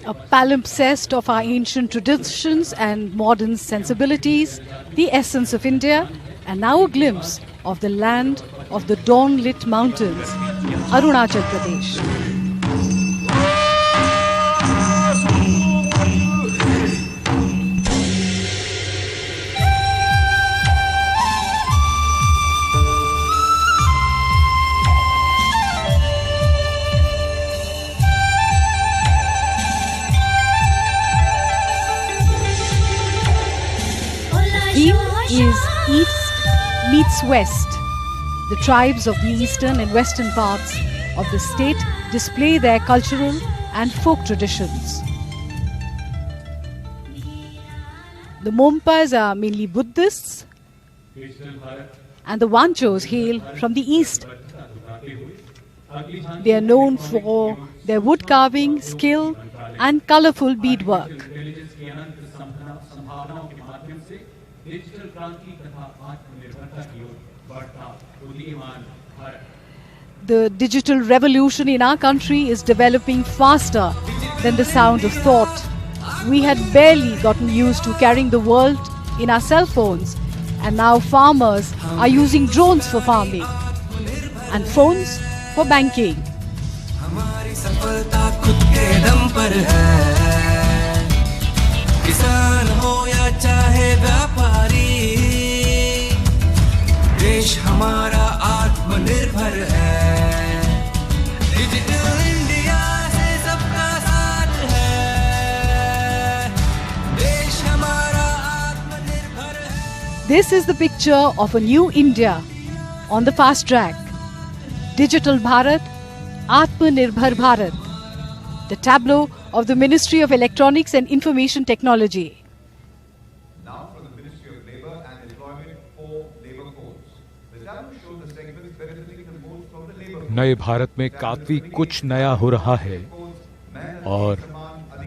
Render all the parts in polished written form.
A palimpsest of our ancient traditions and modern sensibilities, the essence of India, and now a glimpse of the land of the dawn-lit mountains, Arunachal Pradesh. Is East meets West. The tribes of the eastern and western parts of the state display their cultural and folk traditions. The Mompas are mainly Buddhists, and the Wanchos hail from the east. They are known for their wood carving skill and colorful beadwork. The digital revolution in our country is developing faster than the sound of thought. We had barely gotten used to carrying the world in our cell phones, and now farmers are using drones for farming and phones for banking. हमारी सफलता खुद के दम पर है, किसान हो या चाहे व्यापारी, देश हमारा आत्मनिर्भर है, डिजिटल इंडिया से सबका साथ है, देश हमारा आत्मनिर्भर है. This is the picture of a new India on the fast track. Digital Bharat, Atmanirbhar Bharat. The tableau of the Ministry of Electronics and Information Technology. Now from the Ministry of Labour and Employment for Labour Codes. The tableau shows the segments benefiting the most from the labour. नए भारत में काफी कुछ नया हो रहा है और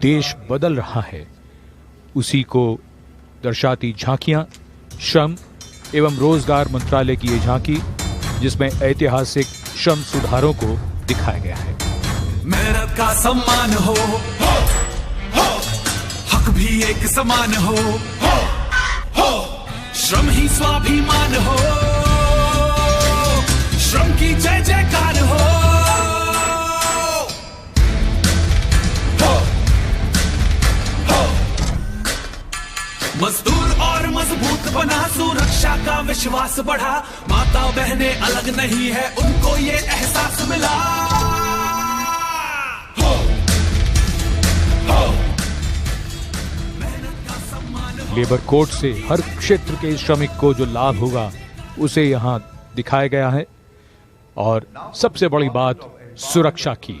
देश बदल रहा है. उसी को दर्शाती झांकियां, श्रम एवं रोजगार मंत्रालय की ये झांकी, जिसमें ऐतिहासिक श्रम सुधारों को दिखाया गया है. मेहनत का सम्मान हो, हक भी एक समान हो, श्रम ही स्वाभिमान हो, श्रम की जय जयकार हो. मजदूर और मजबूत बना, सुरक्षा का विश्वास बढ़ा, माता बहनें अलग नहीं है, उनको ये एहसास मिला. लेबर कोड से हर क्षेत्र के श्रमिक को जो लाभ होगा उसे यहाँ दिखाया गया है. और सबसे बड़ी बात सुरक्षा की.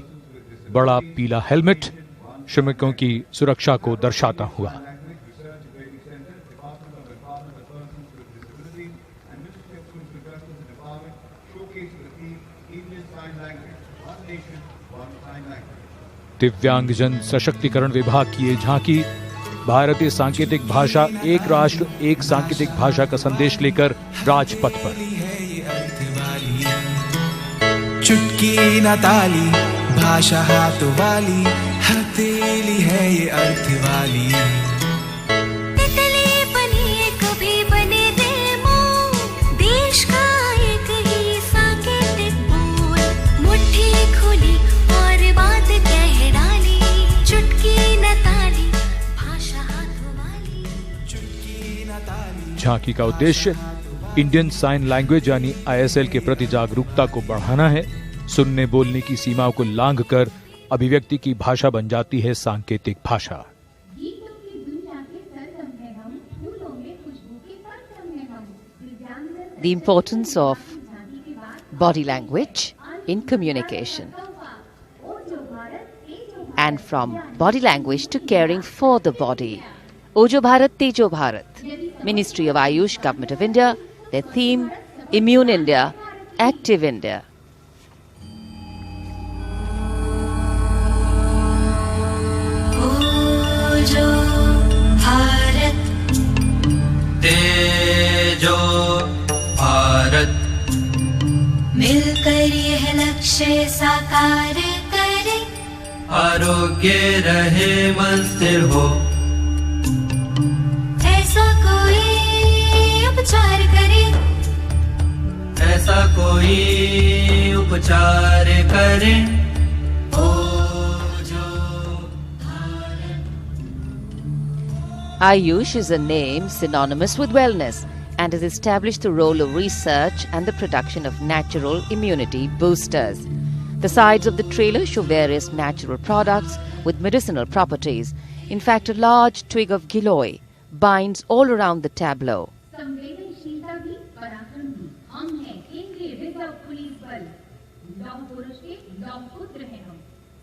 बड़ा पीला हेलमेट श्रमिकों की सुरक्षा को दर्शाता हुआ. दिव्यांगजन सशक्तिकरण विभाग की ये झांकी भारतीय सांकेतिक भाषा, एक राष्ट्र एक सांकेतिक भाषा का संदेश लेकर राजपथ पर. चुटकी न ताली, भाषा हाथ वाली, हथेली है ये अर्थ वाली. तितली बनी कभी बने रेमो, देश का एक ही सांकेतिक बोल, मुट्ठी खुली और बात कह डाली, चुटकी न ताली, भाषा हाथ वाली, चुटकी न ताली. झांकी का उद्देश्य इंडियन साइन लैंग्वेज यानी ISL के प्रति जागरूकता को बढ़ाना है. सुनने बोलने की सीमाओं को लांघकर अभिव्यक्ति की भाषा बन जाती है सांकेतिक भाषा. The importance of body language in communication, and from body language to caring for the body. Ojo Bharat, Tejo Bharat. Ministry of Ayush, Government of India. Their theme, Immune India, Active India. ओजो Bharat, तेजो भारत, मिलकर यह लक्ष्य साकार करे, आरोग्य रहे मन स्थिर हो। ऐसा कोई उपचार करे, ऐसा कोई उपचार करे। Ayush is a name synonymous with wellness and has established the role of research and the production of natural immunity boosters. The sides of the trailer show various natural products with medicinal properties. In fact, a large twig of giloy binds all around the tableau. संवेदनशीलता भी पराक्रम भी हम हैं केंद्रीय reserve police बल। लौह पुरुष के लौह पुत्र हैं हम।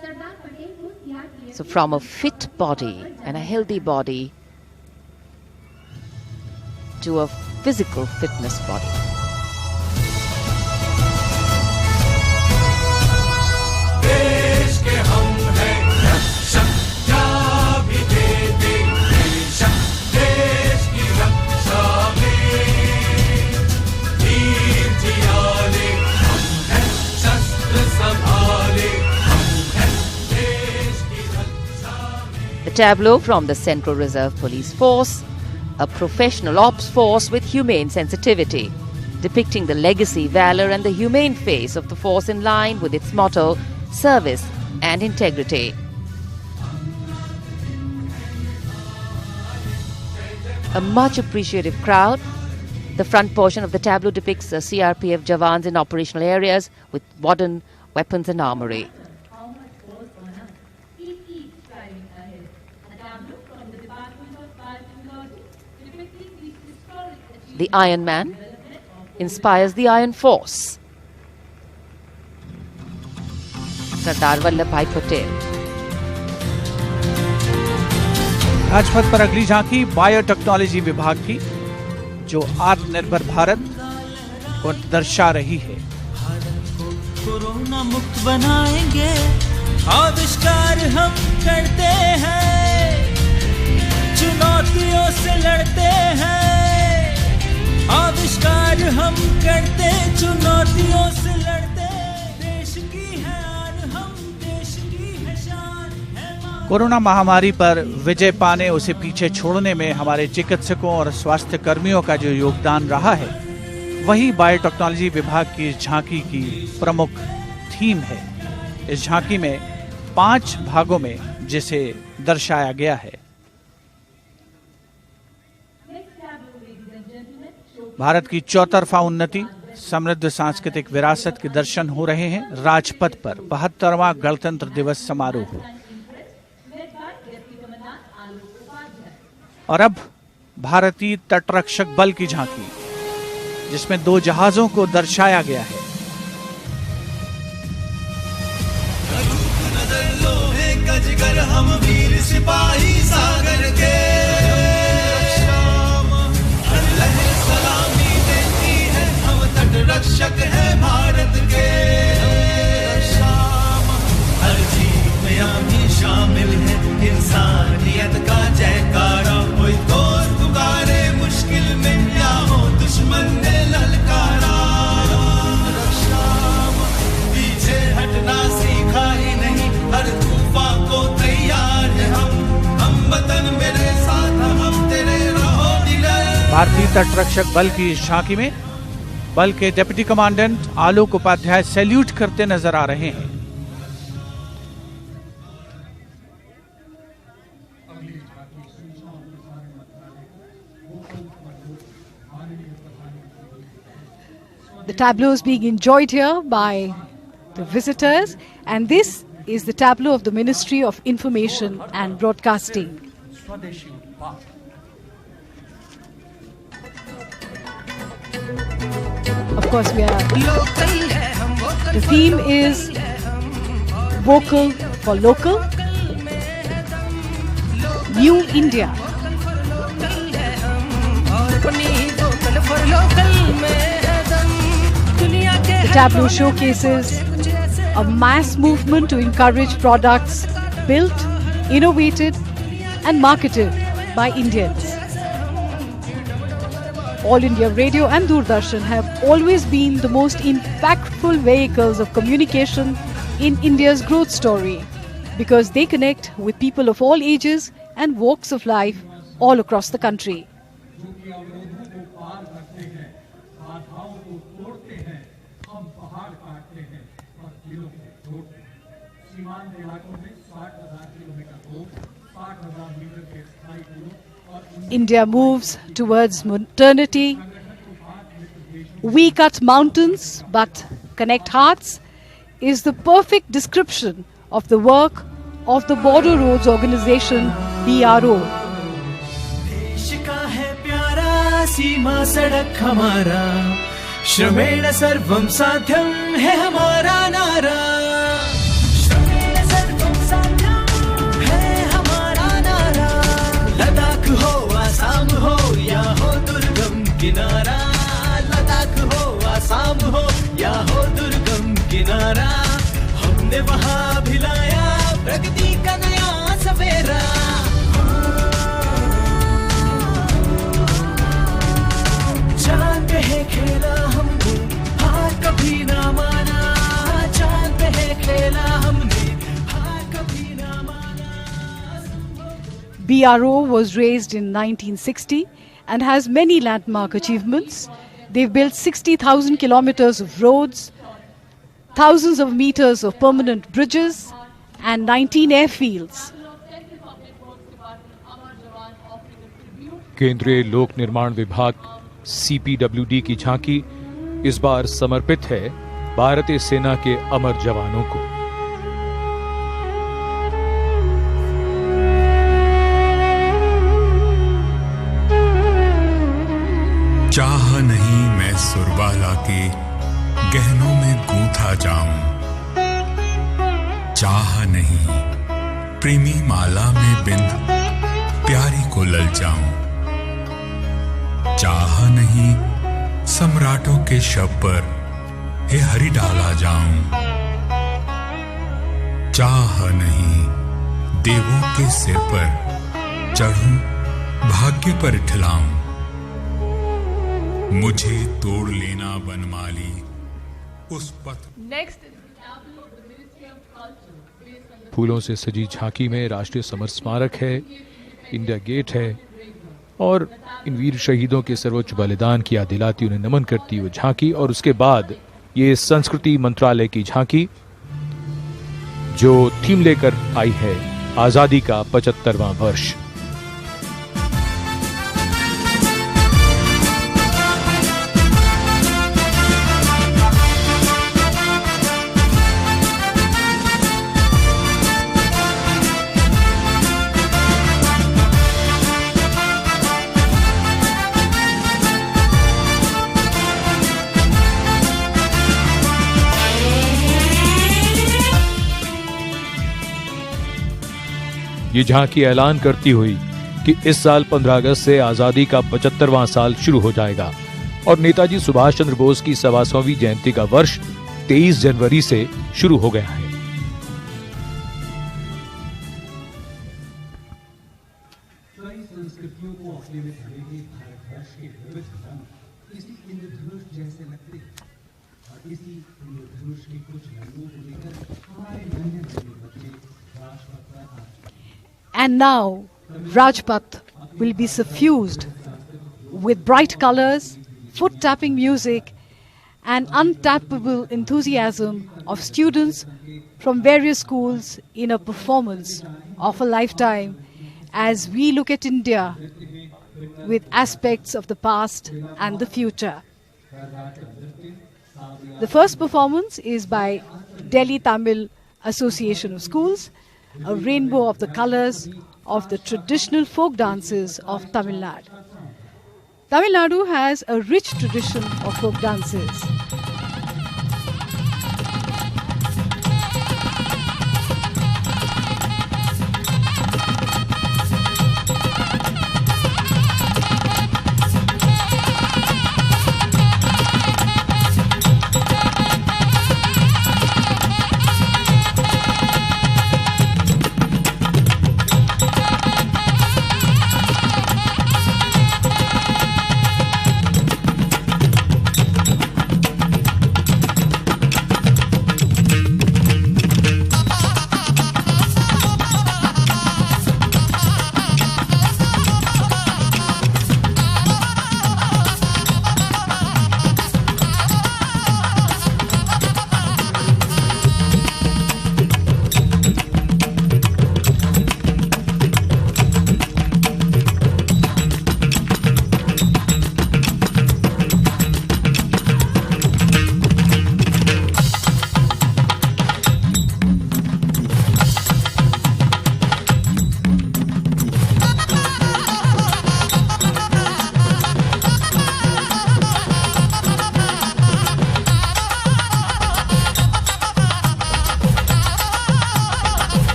सरदार पटेल को तैयार किया। So from a fit body and a healthy body to a physical fitness body. देश के हम हैं रक्षक, क्या भी दे दे बेशक, देश की रक्षा में वीर जियाले हम हैं, शस्त्र संभाले हम हैं, देश की रक्षा में। The tableau from the Central Reserve Police Force, a professional ops force with humane sensitivity, depicting the legacy, valor and the humane face of the force in line with its motto, service and integrity. A much appreciative crowd. The front portion of the tableau depicts CRPF Jawans in operational areas with modern weapons and armory. The Iron Man inspires the Iron Force. Sardar Vallabhbhai Patel. Rajpath पर अगली झांकी biotechnology विभाग की, जो आत्मनिर्भर भारत को दर्शा रही है। कोरोना मुक्त बनाएंगे, आविष्कार हम करते हैं, चुनौतियों से लड़ते हैं, आविष्कार हम करते, चुनौतियों से लड़ते, देश की है आन हम, देश की है शान है। कोरोना महामारी पर विजय पाने, उसे पीछे छोड़ने में हमारे चिकित्सकों और स्वास्थ्य कर्मियों का जो योगदान रहा है, वही बायोटेक्नोलॉजी विभाग की इस झांकी की प्रमुख थीम है। इस झांकी में 5 भागों में जिसे दर्शाया गया है। भारत की चौतरफा उन्नति, समृद्ध सांस्कृतिक विरासत के दर्शन हो रहे हैं राजपथ पर 72वां गणतंत्र दिवस समारोह। और अब भारतीय तटरक्षक बल की झांकी, जिसमें 2 जहाजों को दर्शाया गया है। हम वीर सिपाही सागर के, सलामी देती है, हम तटरक्षक है भारत के। हर जीव में हम ही शामिल है, इंसानियत का जयकारा। कोई दोस्त पुकारे मुश्किल में, या हो दुश्मन ने ललकारा। पीछे हटना सीखा ही नहीं, हर तूफान को तैयार है हम वतन मेरे साथ, हम तेरे रहो निडर। भारतीय तटरक्षक बल की इस झांकी में बल के डिप्टी कमांडेंट आलोक उपाध्याय सैल्यूट करते नजर आ रहे हैं। The tableau is being enjoyed here by the visitors, and this is the tableau of the Ministry of Information and Broadcasting. Of course, the theme is Vocal for Local, New India. The tableau showcases a mass movement to encourage products built, innovated and marketed by Indians. All India Radio and Doordarshan have always been the most impactful vehicles of communication in India's growth story. because they connect with people of all ages and walks of life all across the country. India moves towards modernity. We cut mountains but connect hearts is the perfect description of the work of the Border Roads Organization, BRO. देश का है प्यारा सीमा सड़क हमारा, श्रमेण सर्वम साध्यम है हमारा नारा। श्रमेण सर्वम साध्यम है हमारा नारा। लद्दाख हो आसाम हो या हो दुर्गम किनारा, लद्दाख हो आसाम हो या हो दुर्गम किनारा, हमने वहाँ भी लाया प्रगति का नया सवेरा। चांद पे है खेला हमने, हार कभी ना माना। चांद पे है खेला हमने, हार कभी ना माना। BRO was raised in 1960 and has many landmark achievements. They've built 60,000 kilometers of roads, thousands of meters of permanent bridges, and 19 airfields. केंद्रीय लोक निर्माण विभाग CPWD की झांकी इस बार समर्पित है भारतीय सेना के अमर जवानों को। चाह नहीं मैं सुरबाला के गहनों में गूंथा जाऊं, चाह नहीं प्रेमी माला में बिंद प्यारी को ललचाऊं, चाह नहीं सम्राटों के शव पर हे हरि डाला जाऊं, चाह नहीं देवों के सिर पर चढ़ूं भाग्य पर ठिलाऊं, मुझे तोड़ लेना बनमाली उस पथ। फूलों से सजी झांकी में राष्ट्रीय समर स्मारक है, इंडिया गेट है और इन वीर शहीदों के सर्वोच्च बलिदान की याद दिलाती उन्हें नमन करती हुई झांकी, और उसके बाद ये संस्कृति मंत्रालय की झांकी जो थीम लेकर आई है आजादी का 75वां वर्ष। ये झांकी ऐलान करती हुई कि इस साल 15 अगस्त से आजादी का 75वां साल शुरू हो जाएगा और नेताजी सुभाष चंद्र बोस की 125वीं जयंती का वर्ष 23 जनवरी से शुरू हो गया है। कई संस्कृतियों को अपने में भरेंगे भारतवर्ष के विविध रंग इसी इंद्रधनुष जैसे लगते हैं, और इसी इंद्रधनुष के कुछ रंगों को लेकर हमारे नन्हे नन्हे बच्चे राजपथ पर आ चुके हैं। And now, Rajpath will be suffused with bright colors, foot-tapping music, and untappable enthusiasm of students from various schools in a performance of a lifetime as we look at India with aspects of the past and the future. The first performance is by Delhi Tamil Association of Schools, a rainbow of the colors of the traditional folk dances of Tamil Nadu. Tamil Nadu has a rich tradition of folk dances.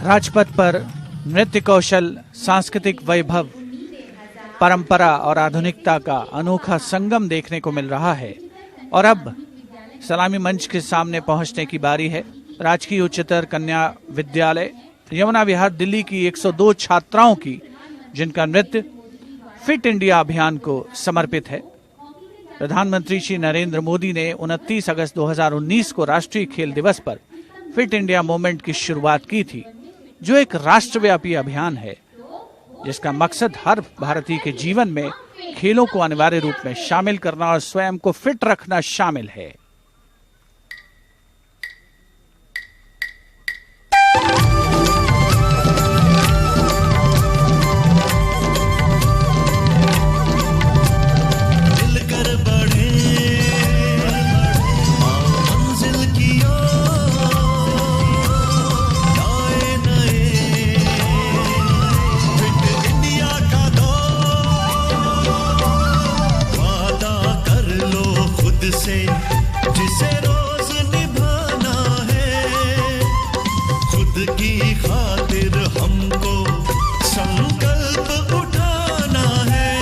Rajpath पर नृत्य कौशल, सांस्कृतिक वैभव, परंपरा और आधुनिकता का अनोखा संगम देखने को मिल रहा है। और अब सलामी मंच के सामने पहुंचने की बारी है राजकीय उच्चतर कन्या विद्यालय यमुना विहार दिल्ली की 102 छात्राओं की, जिनका नृत्य फिट इंडिया अभियान को समर्पित है। प्रधानमंत्री श्री नरेंद्र मोदी ने 29 अगस्त 2019 को राष्ट्रीय खेल दिवस पर फिट इंडिया मूवमेंट की शुरुआत की थी, जो एक राष्ट्रव्यापी अभियान है जिसका मकसद हर भारतीय के जीवन में खेलों को अनिवार्य रूप में शामिल करना और स्वयं को फिट रखना शामिल है। जिसे रोज निभाना है, खुद की खातिर हमको संकल्प उठाना है।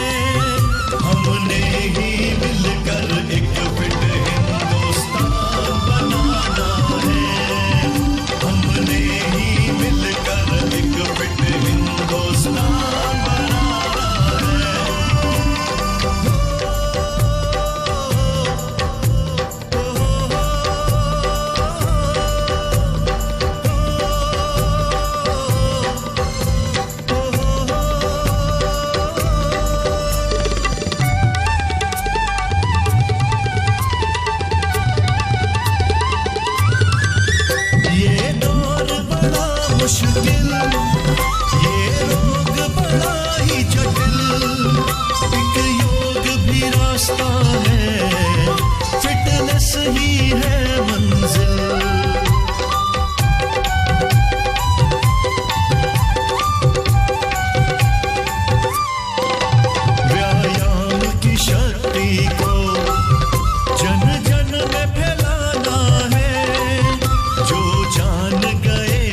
हमने ही मिलकर एक फिट हिंदुस्तान बनाना है। हमने ही मिलकर एक फिट हिंदुस्तान बनाना है। मुश्किल ये रोग बड़ा ही जटिल, एक योग भी रास्ता है, फिटनेस ही है मंजिल। व्यायाम की शक्ति को जन जन में फैलाना है, जो जान गए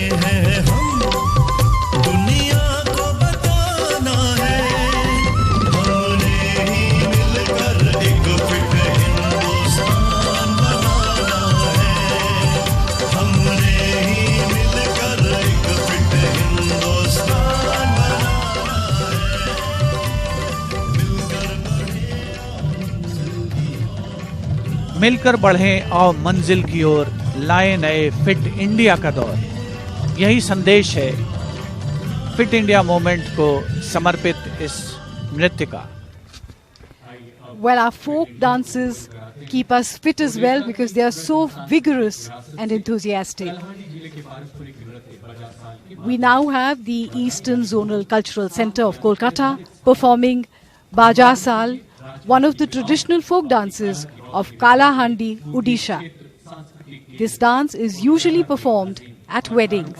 मिलकर बढ़ें और मंजिल की ओर लाएं नए फिट इंडिया का दौर। यही संदेश है फिट इंडिया मूवमेंट को समर्पित इस नृत्य का। Well, our folk dances keep us fit as well because they are so vigorous and enthusiastic. We now have the Eastern Zonal Cultural Center of Kolkata performing Baja Sal, one of the traditional folk dances of Kalahandi, Odisha. This dance is usually performed at weddings.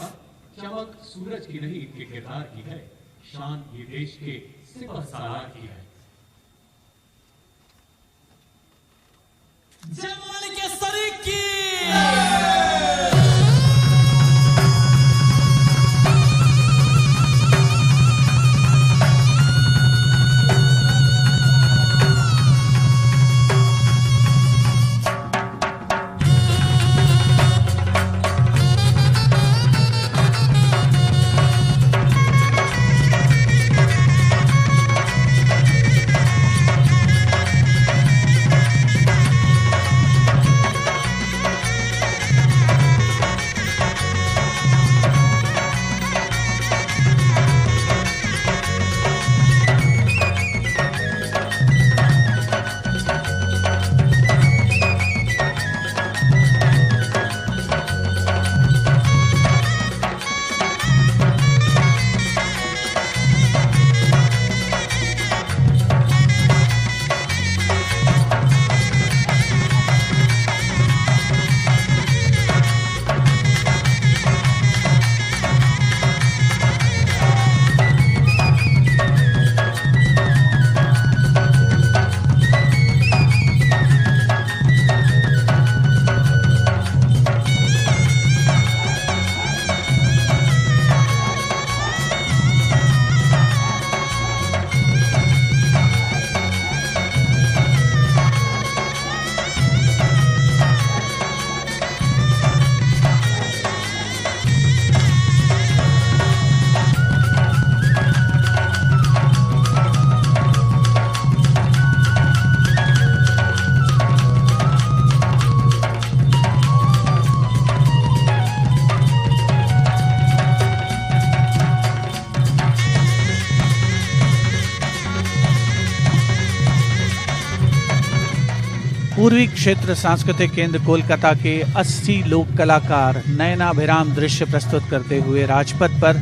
पूर्वी क्षेत्र सांस्कृतिक केंद्र कोलकाता के 80 लोक कलाकार नयनाभिराम दृश्य प्रस्तुत करते हुए राजपथ पर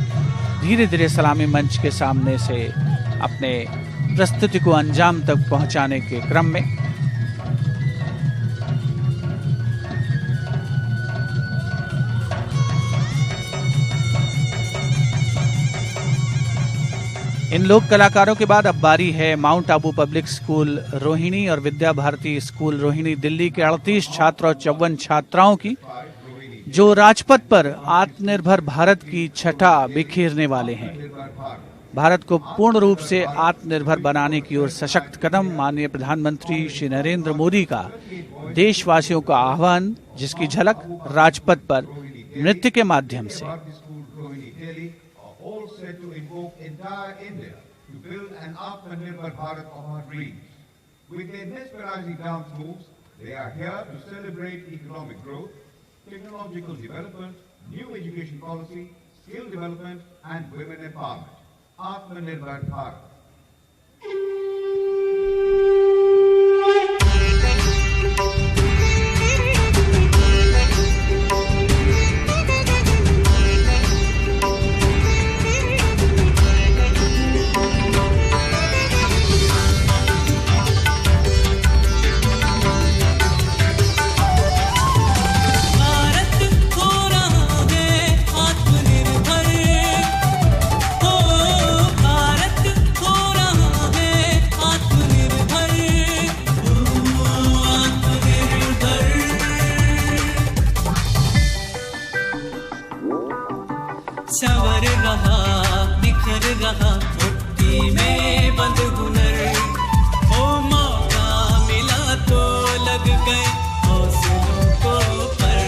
धीरे धीरे सलामी मंच के सामने से अपने प्रस्तुति को अंजाम तक पहुंचाने के क्रम में इन लोक कलाकारों के बाद अब बारी है mount Abu public school Rohini और विद्या भारती स्कूल रोहिणी दिल्ली के 38 छात्र और 54 छात्राओं की, जो राजपथ पर आत्मनिर्भर भारत की छटा बिखेरने वाले हैं। भारत को पूर्ण रूप से आत्मनिर्भर बनाने की ओर सशक्त कदम, माननीय प्रधानमंत्री श्री नरेंद्र मोदी का देशवासियों का आह्वान, जिसकी झलक राजपथ पर नृत्य के माध्यम से। all set to invoke entire India to build an Atmanirbhar Bharat of our dreams. With their mesmerizing dance moves, they are here to celebrate economic growth, technological development, new education policy, skill development, and women empowerment. Atmanirbhar Bharat. संवर रहा, निखर रहा, मुट्ठी में बंद हुनर, ओ मौका मिला तो लग गए हौसलों को पर।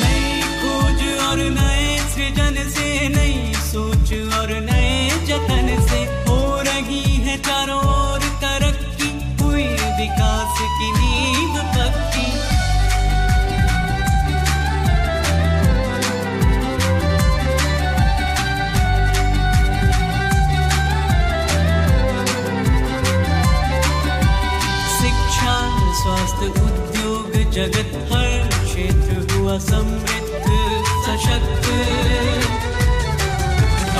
नई खोज और नए सृजन से, नई सोच और नए जतन से हो रही है चारों ओर तरक्की, हुई विकास की नींव पक्की। शिक्षा, स्वास्थ्य, उद्योग जगत हर क्षेत्र हुआ समृद्ध सशक्त,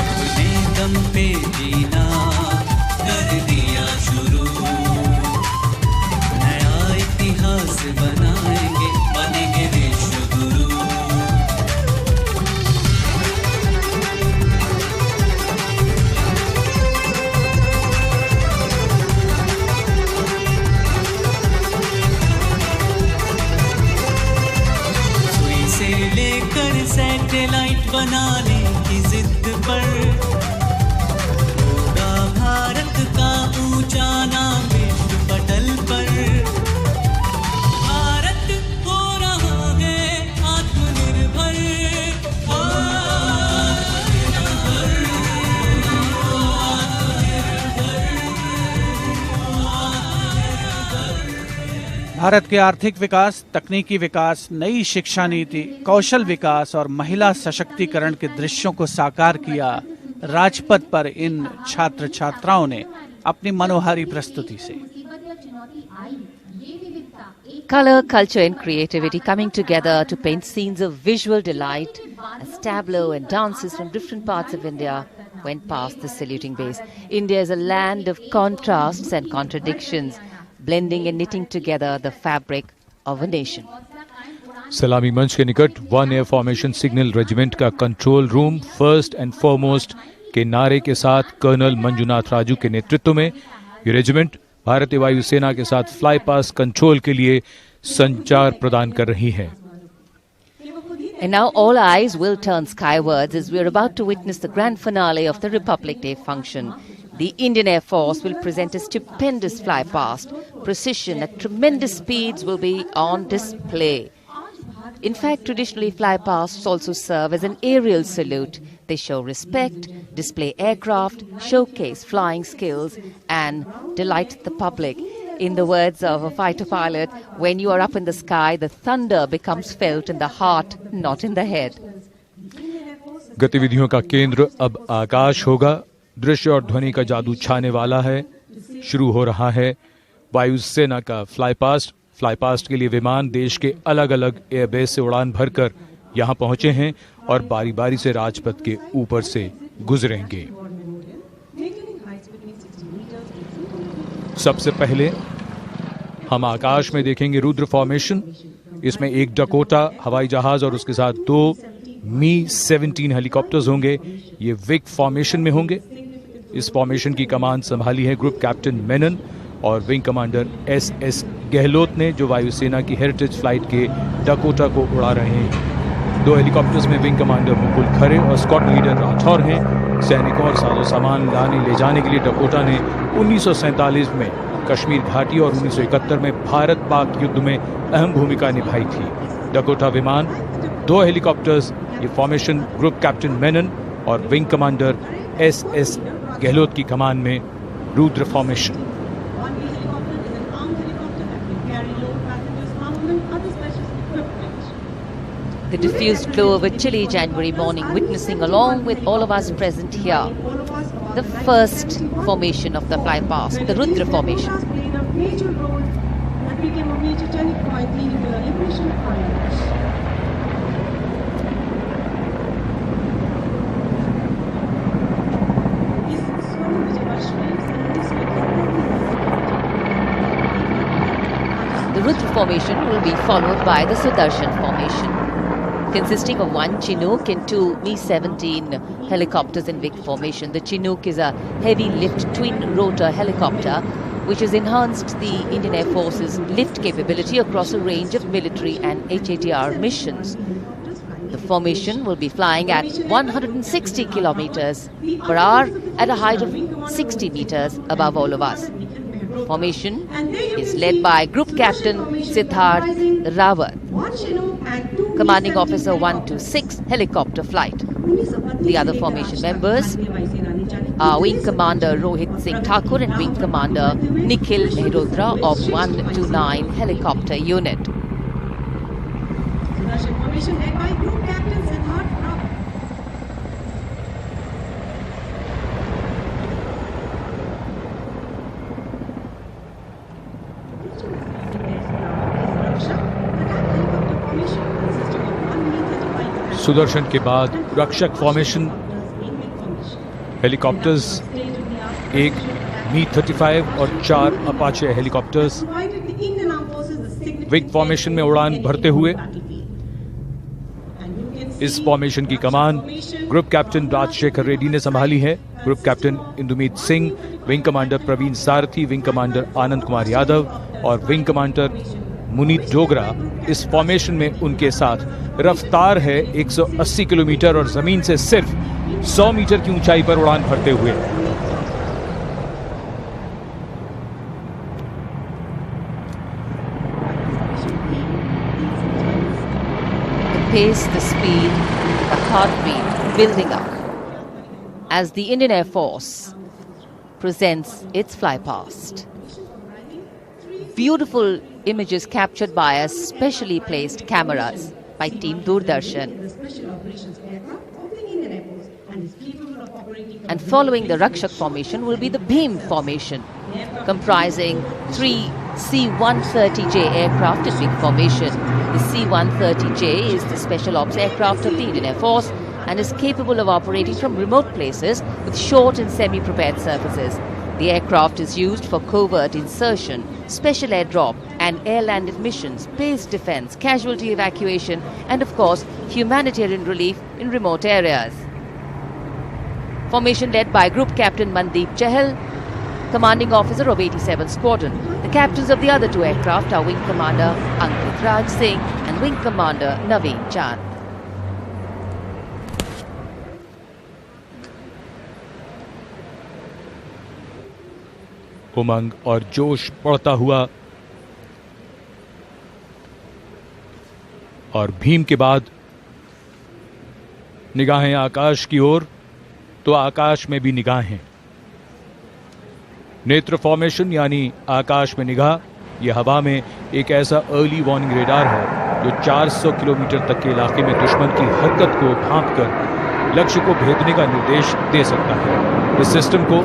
अपने दम पे जीना कर दिया शुरू, नया इतिहास बनाएंगे, बनेंगे विश्व गुरु। सुई से लेकर सैटेलाइट बनाने की जिद पर भारत का ऊंचा नाम विश्व पटल पर। भारत हो रहा है आत्मनिर्भर, भारत के आर्थिक विकास, तकनीकी विकास, नई शिक्षा नीति, कौशल विकास और महिला सशक्तिकरण के दृश्यों को साकार किया राजपथ पर इन छात्र छात्राओं ने अपनी मनोहारी प्रस्तुति से। Color, culture and creativity coming together to paint scenes of visual delight as tableau and dances from different parts of India went past the saluting base. India is a land of contrasts and contradictions, blending and knitting together the fabric of a nation. सलामी मंच के निकट 1 air formation signal regiment का control room first and foremost के नारे के साथ colonel Manjunath Raju के नेतृत्व में ये रेजिमेंट भारतीय वायुसेना के साथ फ्लाई पास कंट्रोल के लिए संचार प्रदान कर रही है। And now all eyes will turn skywards as we are about to witness the grand finale of the Republic Day function. The Indian Air Force will present a stupendous fly past. Precision at tremendous speeds will be on display. In fact, traditionally fly pasts also serve as an aerial salute. They show respect, display aircraft, showcase flying skills and delight the public. In the words of a fighter pilot, when you are up in the sky, the thunder becomes felt in the heart, not in the head. गतिविधियों का केंद्र अब आकाश होगा। दृश्य और ध्वनि का जादू छाने वाला है। शुरू हो रहा है वायुसेना का फ्लाईपास्ट। फ्लाईपास्ट के लिए विमान देश के अलग अलग एयरबेस से उड़ान भरकर यहां पहुंचे हैं और बारी बारी से राजपथ के ऊपर से गुजरेंगे। सबसे पहले हम आकाश में देखेंगे रुद्र फॉर्मेशन। इसमें एक डकोटा हवाई जहाज और उसके साथ 2 मी-17 हेलीकॉप्टर्स होंगे। ये विग फॉर्मेशन में होंगे। इस फॉर्मेशन की कमान संभाली है ग्रुप कैप्टन मेनन और विंग कमांडर एस गहलोत ने, जो वायुसेना की हेरिटेज फ्लाइट के डकोटा को उड़ा रहे हैं। 2 हेलीकॉप्टर्स में विंग कमांडर मुकुल खरे और स्क्वाड लीडर राठौर हैं। सैनिकों और साजो सामान लाने ले जाने के लिए डकोटा ने 1947 में कश्मीर घाटी और 1971 में भारत पाक युद्ध में अहम भूमिका निभाई थी। डकोटा विमान, 2 हेलीकॉप्टर्स, ये फॉर्मेशन ग्रुप कैप्टन मेनन और विंग कमांडर एस गहलोत की कमान में Rudra formation. The diffused glow of a chilly January morning, witnessing along with all of us present here, the first formation of the flypast, the Rudra formation. Played a major role and became a major turning point leading to the liberation of Bangladesh. The Rudra formation will be followed by the Sudarshan formation, consisting of 1 Chinook and 2 Mi-17 helicopters in wing formation. The Chinook is a heavy lift twin rotor helicopter which has enhanced the Indian Air Force's lift capability across a range of military and HATR missions. The formation will be flying at 160 kilometers per hour at a height of 60 meters above all of us. Formation is led by Group Captain Siddharth Rawat, Commanding Officer 126 Helicopter Flight. The other formation members are Wing Commander Rohit Singh Thakur and Wing Commander Nikhil Mehrotra of 129 Helicopter Unit. Formation led by Group Captain Siddharth Rawat. Sudarshan के बाद रक्षक formation, helicopters, 1 मी-35 और 4 Apache helicopters wig formation में उड़ान भरते हुए। इस formation की कमान ग्रुप कैप्टन राजशेखर रेड्डी ने संभाली है। Group captain Indumeet Singh, wing commander Praveen Sarathi, wing commander Anand Kumar Yadav और विंग कमांडर मुनीत डोगरा इस फॉर्मेशन में उनके साथ। रफ्तार है 180 किलोमीटर और जमीन से सिर्फ 100 मीटर की ऊंचाई पर उड़ान भरते हुए। The pace, the speed, the heartbeat building up as the Indian Air Force presents its flypast. Beautiful images captured by a specially placed cameras by Team Doordarshan. And following the Rakshak formation will be the Bhim formation, comprising 3 C-130J aircraft in big formation. The C-130J is the special ops aircraft of the Indian Air Force and is capable of operating from remote places with short and semi-prepared surfaces. The aircraft is used for covert insertion, special airdrop and air-landed missions, base defense, casualty evacuation and of course humanitarian relief in remote areas. Formation led by Group Captain Mandeep Chahal, Commanding Officer of 87 Squadron. The captains of the other 2 aircraft are Wing Commander Ankit Raj Singh and Wing Commander Naveen Chand. उमंग और जोश बढ़ता हुआ और भीम के बाद निगाहें आकाश की ओर, तो आकाश में भी निगाहें। नेत्र फॉर्मेशन यानी आकाश में निगाह, यह हवा में एक ऐसा अर्ली वार्निंग रेडार है जो 400 किलोमीटर तक के इलाके में दुश्मन की हरकत को भांपकर लक्ष्य को भेदने का निर्देश दे सकता है। इस सिस्टम को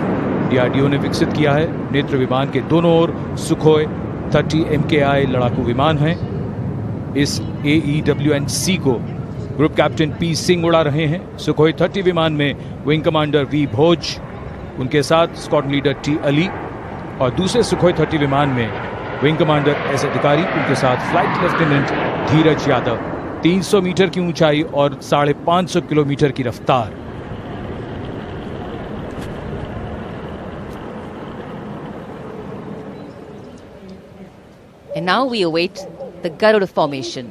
डीआरडीओ ने विकसित किया है। नेत्र विमान के दोनों ओर सुखोई 30 MKI लड़ाकू विमान हैं। इस AEWN-C को ग्रुप कैप्टन पी सिंह उड़ा रहे हैं। सुखोई 30 विमान में विंग कमांडर वी भोज, उनके साथ स्क्वाड्रन लीडर टी अली, और दूसरे सुखोई 30 विमान में विंग कमांडर एस अधिकारी, उनके साथ फ्लाइट लेफ्टिनेंट धीरज यादव। 300 मीटर की ऊंचाई और 550 किलोमीटर की रफ्तार। And now we await the Garuda formation.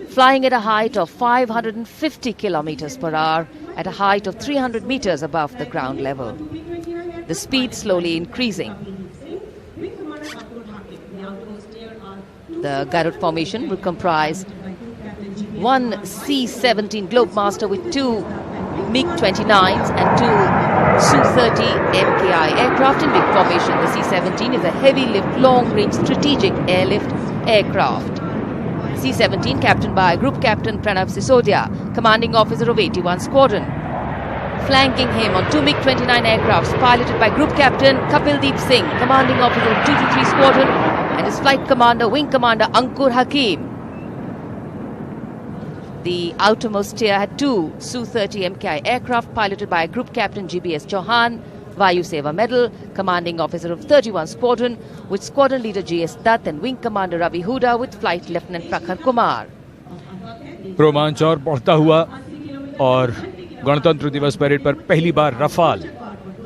Flying at a height of 550 kilometers per hour at a height of 300 meters above the ground level. The speed slowly increasing. The Garuda formation will comprise one C-17 Globemaster with two MiG-29s and two Su-30 MKI aircraft in big formation. The C-17 is a heavy-lift, long-range strategic airlift aircraft. C-17 captained by Group Captain Pranav Sisodia, commanding officer of 81 Squadron. Flanking him on two MiG-29 aircrafts piloted by Group Captain Kapildeep Singh, commanding officer of 223 Squadron, and his flight commander, Wing Commander Ankur Hakim. The outermost tier had two Su-30 MKI aircraft piloted by Group Captain GBS Chauhan, Vayu Seva Medal, commanding officer of 31 Squadron, with Squadron leader GS Dutt and Wing Commander Ravi Huda with Flight Lieutenant Prakhar Kumar. रोमांच और बढ़ता हुआ और गणतंत्र दिवस parade पर पहली बार Rafale,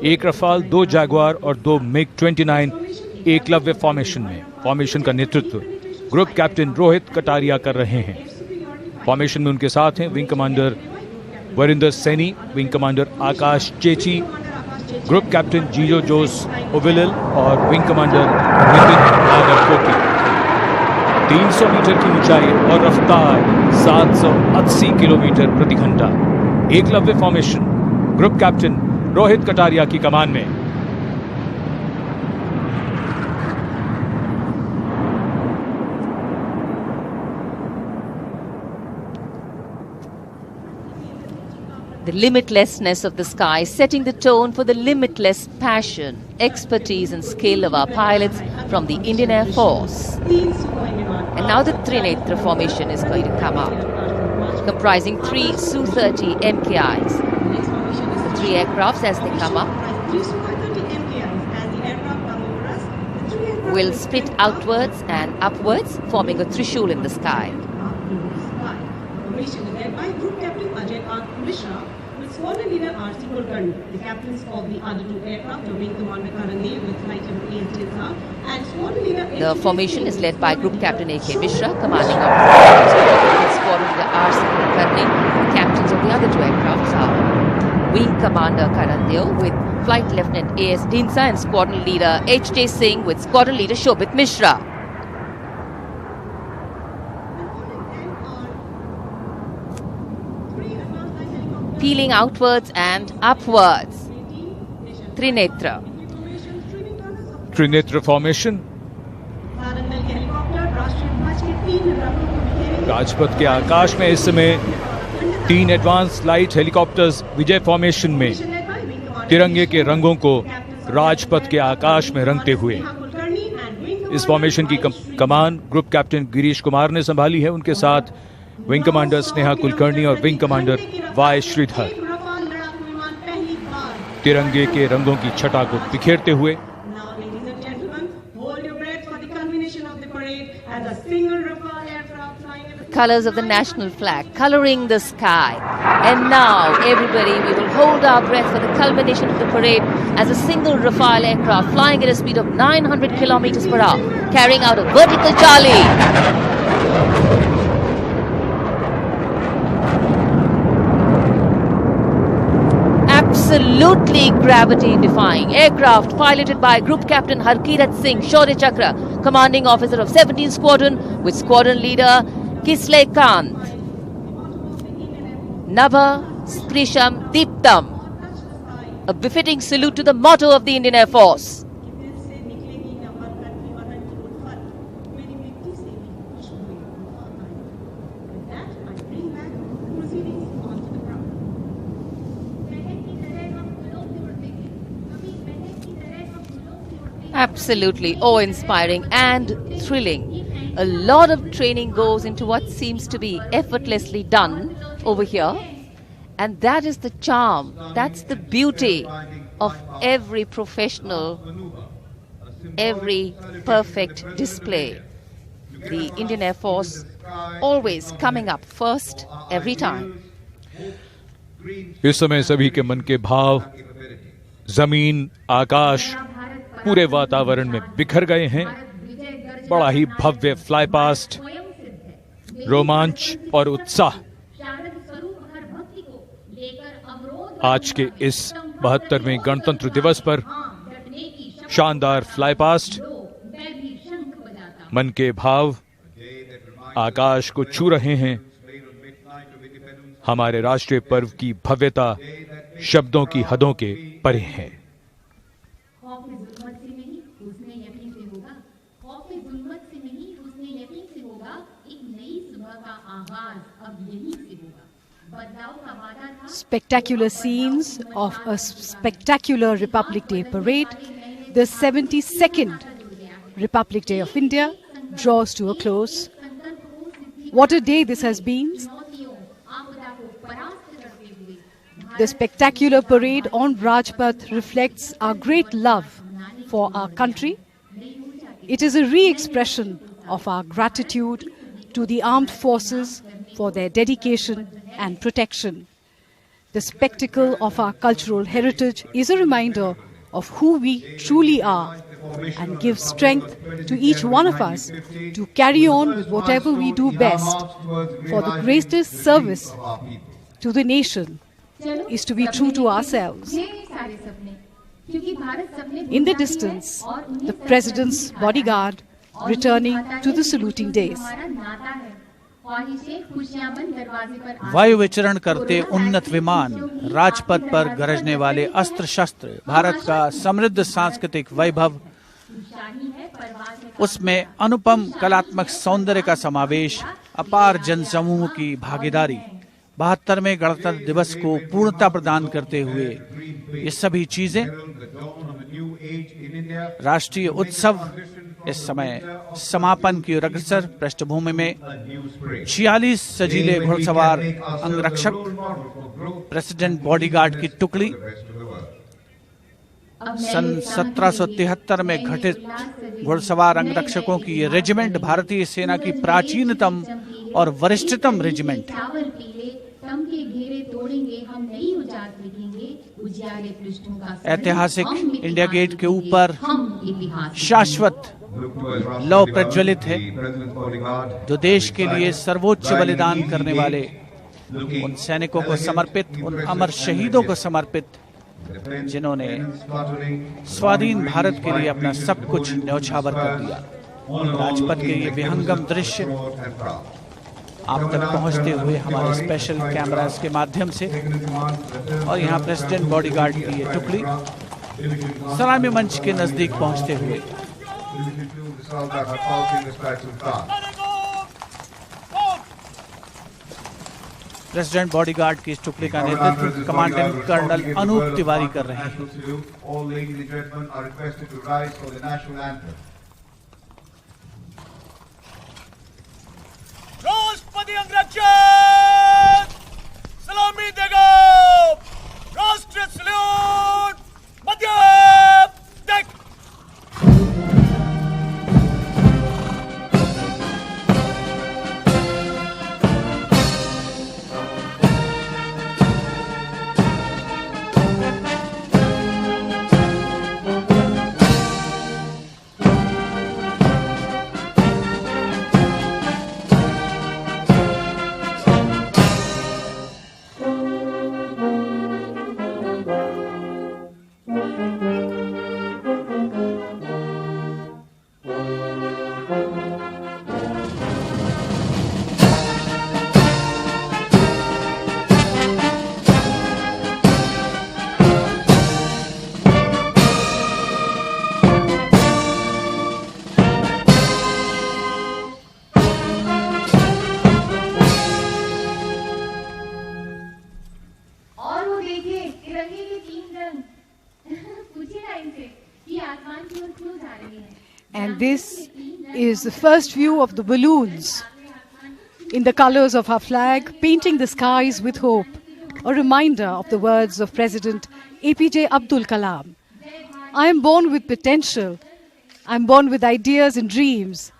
एक रफाल, दो जैगुआर और दो MiG-29 एकलव्य फॉर्मेशन में। फॉर्मेशन का नेतृत्व ग्रुप कैप्टन रोहित कटारिया कर रहे हैं। फॉर्मेशन में उनके साथ हैं wing commander Varinder Saini, wing commander Akash Chechi, group captain Jijo Jose Ovilal और wing commander Nitin Nagarkoti. 300 metre की ऊंचाई और रफ्तार 780 किलोमीटर प्रति घंटा। Eklavya formation group captain Rohit Kataria की कमान में। The limitlessness of the sky setting the tone for the limitless passion, expertise and skill of our pilots from the Indian Air Force. And now the Trinetra formation is going to come up, comprising three Su-30 MKIs. The three aircrafts as they come up will split outwards and upwards, forming a Trishul in the sky. Squadron leader R.C. Kulkarni, the captains of the other two aircraft, Wing Commander Karan Dev with Flight Level A. and Squadron leader... The formation is led by Group Captain A.K. Mishra, commanding officer, Squadron leader R.C. Kulkarni. The captains of the other two aircrafts are Wing Commander Karan Dev with Flight Lieutenant A.S. Dinsa and Squadron leader H.J. Singh with Squadron leader Shobit Mishra. Peeling outwards and upwards. Trinetra. Trinetra formation Rajpath के आकाश में इस समय 3 advance light helicopters विजय formation में तिरंगे के रंगों को राजपथ के आकाश में रंगते हुए। इस फॉर्मेशन की कमान ग्रुप कैप्टन गिरीश कुमार ने संभाली है। उनके साथ विंग कमांडर स्नेहा कुलकर्णी और विंग कमांडर वाई श्रीधर तिरंगे के रंगों की छटा को बिखेरते हुए। Colors of the national flag coloring the sky. And now everybody, we will hold our breath for the culmination of the parade as a single Rafale aircraft flying at a speed of 900 kilometers per hour, carrying out a vertical Charlie. Absolutely gravity-defying aircraft piloted by Group Captain Harkirat Singh Shaurya Chakra, commanding officer of 17 Squadron with Squadron leader Kisle Kant. Nava Sprisham Deeptam, a befitting salute to the motto of the Indian Air Force. Absolutely awe-inspiring and thrilling. A lot of training goes into what seems to be effortlessly done over here. And that is the charm, that's the beauty of every professional, every perfect display. The Indian Air Force always coming up first every time. इस समय सभी के मन के भाव जमीन, आकाश, पूरे वातावरण में बिखर गए हैं। बड़ा ही भव्य फ्लाई पास्ट, रोमांच और उत्साह आज के इस 72वें गणतंत्र दिवस पर शानदार फ्लाई पास्ट, मन के भाव आकाश को छू रहे हैं। हमारे राष्ट्रीय पर्व की भव्यता शब्दों की हदों के परे है। Spectacular scenes of a spectacular Republic Day parade, the 72nd Republic Day of India, draws to a close. What a day this has been. The spectacular parade on Rajpath reflects our great love for our country. It is a re-expression of our gratitude to the armed forces for their dedication and protection. The spectacle of our cultural heritage is a reminder of who we truly are and gives strength to each one of us to carry on with whatever we do best. For the greatest service to the nation is to be true to ourselves. In the distance, the President's bodyguard returning to the saluting days. वायु विचरण करते उन्नत विमान, राजपथ पर गरजने वाले अस्त्र शस्त्र, भारत का समृद्ध सांस्कृतिक वैभव, उसमें अनुपम कलात्मक सौंदर्य का समावेश, अपार जनसमूह की भागीदारी, 72वें गणतंत्र दिवस को पूर्णता प्रदान करते हुए ये सभी चीजें राष्ट्रीय उत्सव इस समय समापन की ओर अग्रसर। पृष्ठभूमि में 46 सजीले घुड़सवार अंगरक्षक, प्रेसिडेंट बॉडीगार्ड की टुकड़ी, सन 1773 में घटित घुड़सवार अंगरक्षकों की ये रेजिमेंट भारतीय सेना की प्राचीनतम और वरिष्ठतम रेजिमेंट है। ऐतिहासिक इंडिया गेट के ऊपर शाश्वत लौ प्रज्वलित है, जो देश के लिए सर्वोच्च बलिदान करने वाले उन सैनिकों को समर्पित, उन अमर शहीदों को समर्पित, जिन्होंने स्वाधीन भारत के लिए अपना सब कुछ न्यौछावर कर दिया। राजपथ के ये विहंगम दृश्य आप तक पहुंचते हुए हमारे स्पेशल कैमरास के माध्यम से, और यहाँ प्रेसिडेंट बॉडीगार्ड की ये टुकड़ी सलामी मंच के नजदीक पहुंचते हुए प्रेसिडेंट बॉडीगार्ड की इस टुकड़ी का नेतृत्व कमांडेंट कर्नल अनूप तिवारी कर रहे हैं। राष्ट्रपति अंगरक्षक सलामी देगा, राष्ट्रीय सल्यूट, मध्यम देख। And this is the first view of the balloons in the colors of our flag, painting the skies with hope. A reminder of the words of President APJ Abdul Kalam. I am born with potential. I am born with ideas and dreams.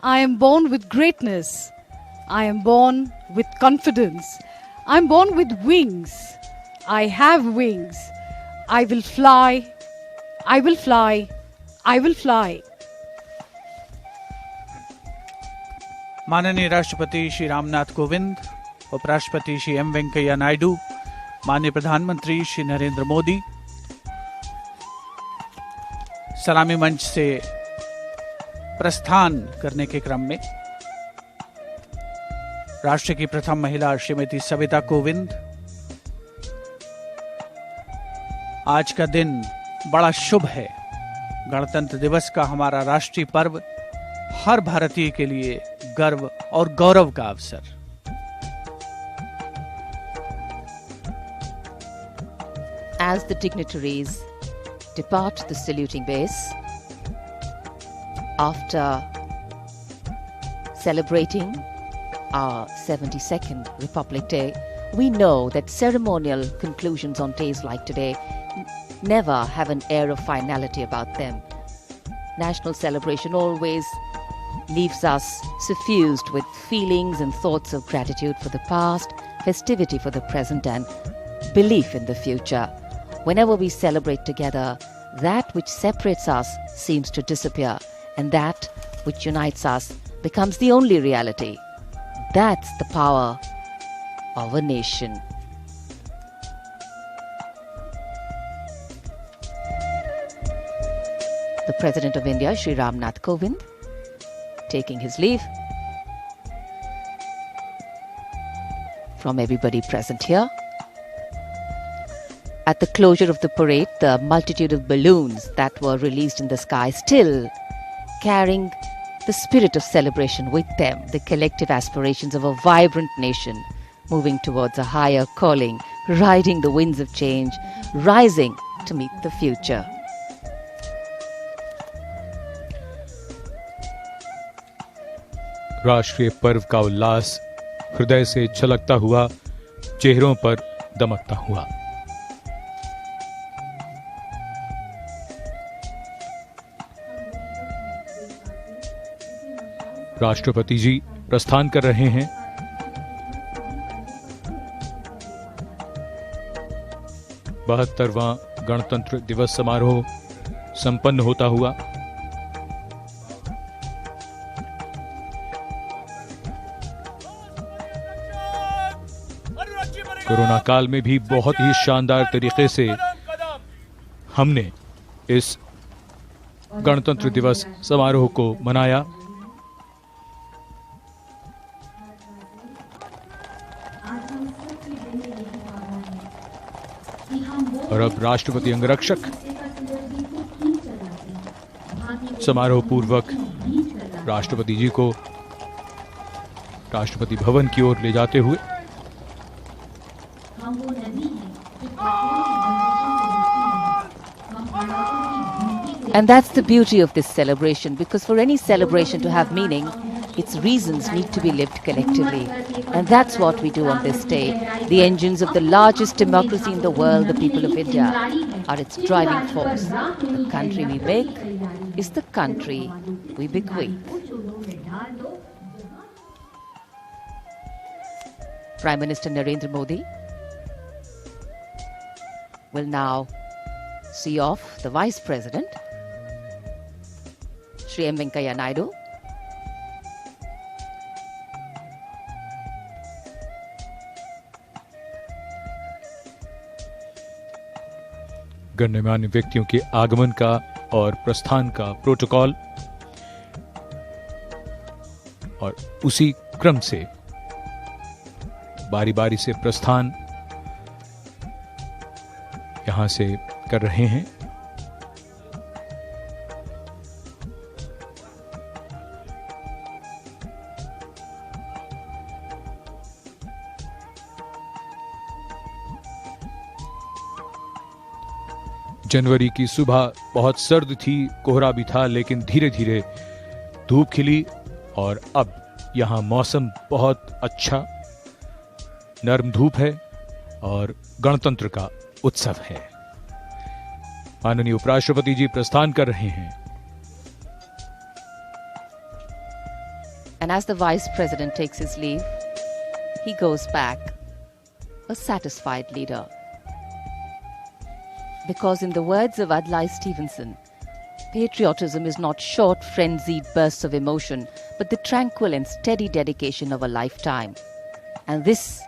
I am born with greatness. I am born with confidence. I am born with wings. I have wings. I will fly. I will fly. I will fly. माननीय राष्ट्रपति श्री रामनाथ कोविंद, उपराष्ट्रपति Shri M Venkaiah Naidu, माननीय प्रधानमंत्री श्री नरेंद्र मोदी सलामी मंच से प्रस्थान करने के क्रम में राष्ट्र की प्रथम महिला श्रीमती सविता कोविंद, आज का दिन बड़ा शुभ है। गणतंत्र दिवस का हमारा राष्ट्रीय पर्व हर भारतीय के लिए गर्व और गौरव का अवसर। As the dignitaries depart the saluting base, after celebrating our 72nd Republic Day, we know that ceremonial conclusions on days like today never have an air of finality about them. National celebration always leaves us suffused with feelings and thoughts of gratitude for the past, festivity for the present, and belief in the future. Whenever we celebrate together, that which separates us seems to disappear, and that which unites us becomes the only reality. That's the power of a nation. The President of India, Shri Ramnath Kovind, taking his leave from everybody present here. At the closure of the parade, the multitude of balloons that were released in the sky still carrying the spirit of celebration with them, the collective aspirations of a vibrant nation moving towards a higher calling, riding the winds of change, rising to meet the future. राष्ट्रीय पर्व का उल्लास हृदय से छलकता हुआ, चेहरों पर दमकता हुआ। राष्ट्रपति जी प्रस्थान कर रहे हैं। बहत्तरवां गणतंत्र दिवस समारोह संपन्न होता हुआ। कोरोना काल में भी बहुत ही शानदार तरीके से हमने इस गणतंत्र दिवस समारोह को मनाया। और अब राष्ट्रपति अंगरक्षक समारोह पूर्वक राष्ट्रपति जी को राष्ट्रपति भवन की ओर ले जाते हुए And that's the beauty of this celebration, because for any celebration to have meaning, its reasons need to be lived collectively. And that's what we do on this day. The engines of the largest democracy in the world, the people of India, are its driving force. The country we make is the country we bequeath. Prime Minister Narendra Modi will now see off the Vice President, Shri M. Venkaiah Naidu. गणमान्य व्यक्तियों के आगमन का और प्रस्थान का protocol, और उसी क्रम से बारी बारी से प्रस्थान यहां से कर रहे हैं। जनवरी की सुबह बहुत सर्द थी, कोहरा भी था, लेकिन धीरे धीरे धूप खिली और अब यहाँ मौसम बहुत अच्छा, नर्म धूप है और गणतंत्र का उत्सव है। माननीय उपराष्ट्रपति जी प्रस्थान कर रहे हैं। And as the Vice President takes his leave, he goes back a satisfied leader. Because in the words of Adlai Stevenson, patriotism is not short, frenzied bursts of emotion, but the tranquil and steady dedication of a lifetime. And this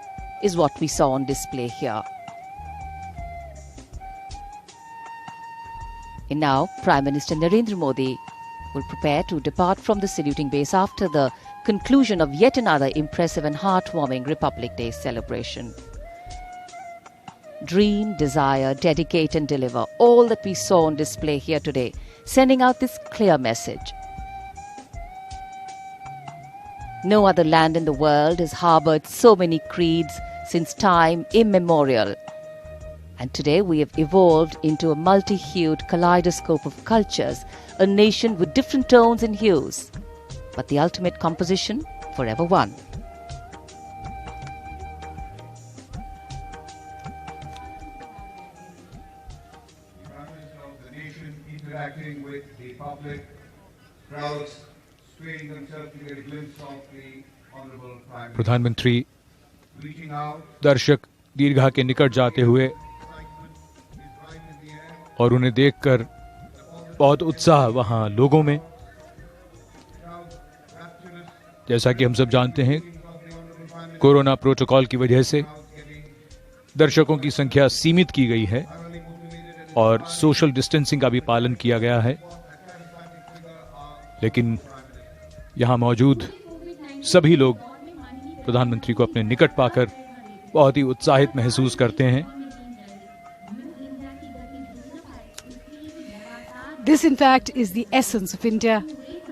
is what we saw on display here. And now, Prime Minister Narendra Modi will prepare to depart from the saluting base after the conclusion of yet another impressive and heartwarming Republic Day celebration. Dream, desire, dedicate and deliver, all that we saw on display here today, sending out this clear message. No other land in the world has harbored so many creeds since time immemorial. And today we have evolved into a multi-hued kaleidoscope of cultures, a nation with different tones and hues, but the ultimate composition forever one. The nation interacting with the public, crowds straining themselves to get a glimpse of the honorable Prime Minister. प्रधानमंत्री Reaching out, दर्शक दीर्घा के निकट जाते हुए और उन्हें देखकर बहुत उत्साह वहां लोगों में। जैसा कि हम सब जानते हैं, कोरोना प्रोटोकॉल की वजह से दर्शकों की संख्या सीमित की गई है और सोशल डिस्टेंसिंग का भी पालन किया गया है, लेकिन यहां मौजूद सभी लोग प्रधानमंत्री को अपने निकट पाकर बहुत ही उत्साहित महसूस करते हैं। This, in fact, is the essence of India.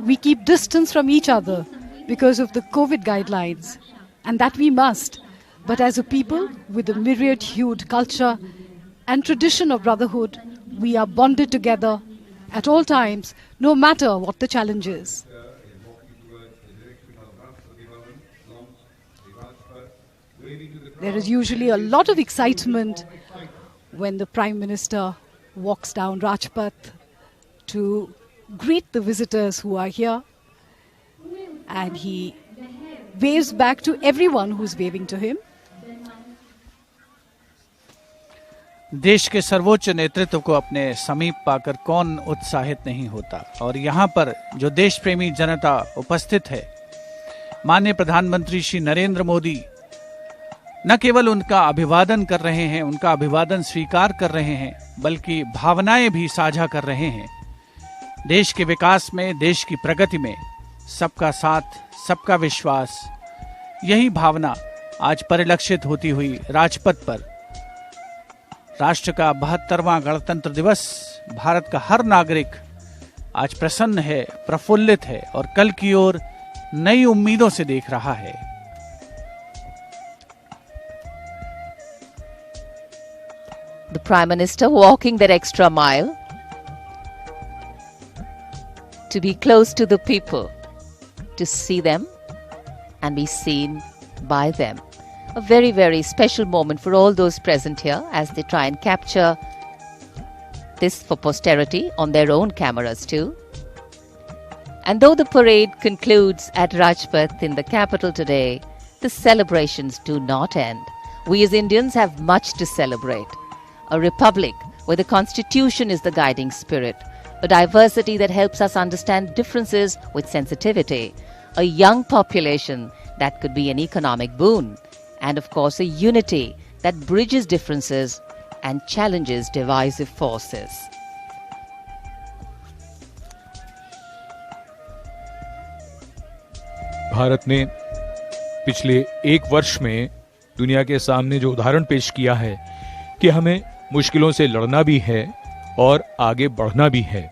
We keep distance from each other because of the COVID guidelines, and that we must. But as a people with a myriad-hued culture and tradition of brotherhood, we are bonded together at all times, no matter what the challenge is. There is usually a lot of excitement when the Prime Minister walks down Rajpath to greet the visitors who are here, and he waves back to everyone who's waving to him. देश के सर्वोच्च नेतृत्व को अपने समीप पाकर कौन उत्साहित नहीं होता। और यहाँ पर जो देश प्रेमी जनता उपस्थित है, माननीय प्रधानमंत्री श्री नरेंद्र मोदी न केवल उनका अभिवादन कर रहे हैं, उनका अभिवादन स्वीकार कर रहे हैं, बल्कि भावनाएं भी साझा कर रहे हैं। देश के विकास में, देश की प्रगति में सबका साथ, सबका विश्वास, यही भावना आज परिलक्षित होती हुई राजपथ पर। राष्ट्र का 72वां गणतंत्र दिवस, भारत का हर नागरिक आज प्रसन्न है, प्रफुल्लित है और कल की ओर नई उम्मीदों से देख रहा है। The Prime Minister walking that extra mile to be close to the people, to see them and be seen by them. A very, very special moment for all those present here as they try and capture this for posterity on their own cameras too. And though the parade concludes at Rajpath in the capital today, the celebrations do not end. We as Indians have much to celebrate. A republic where the constitution is the guiding spirit, a diversity that helps us understand differences with sensitivity, a young population that could be an economic boon, and of course a unity that bridges differences and challenges divisive forces. Bharat ने पिछले एक वर्ष में दुनिया के सामने जो उदाहरण पेश किया है कि हमें मुश्किलों से लड़ना भी है और आगे बढ़ना भी है,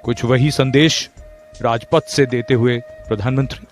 कुछ वही संदेश राजपथ से देते हुए प्रधानमंत्री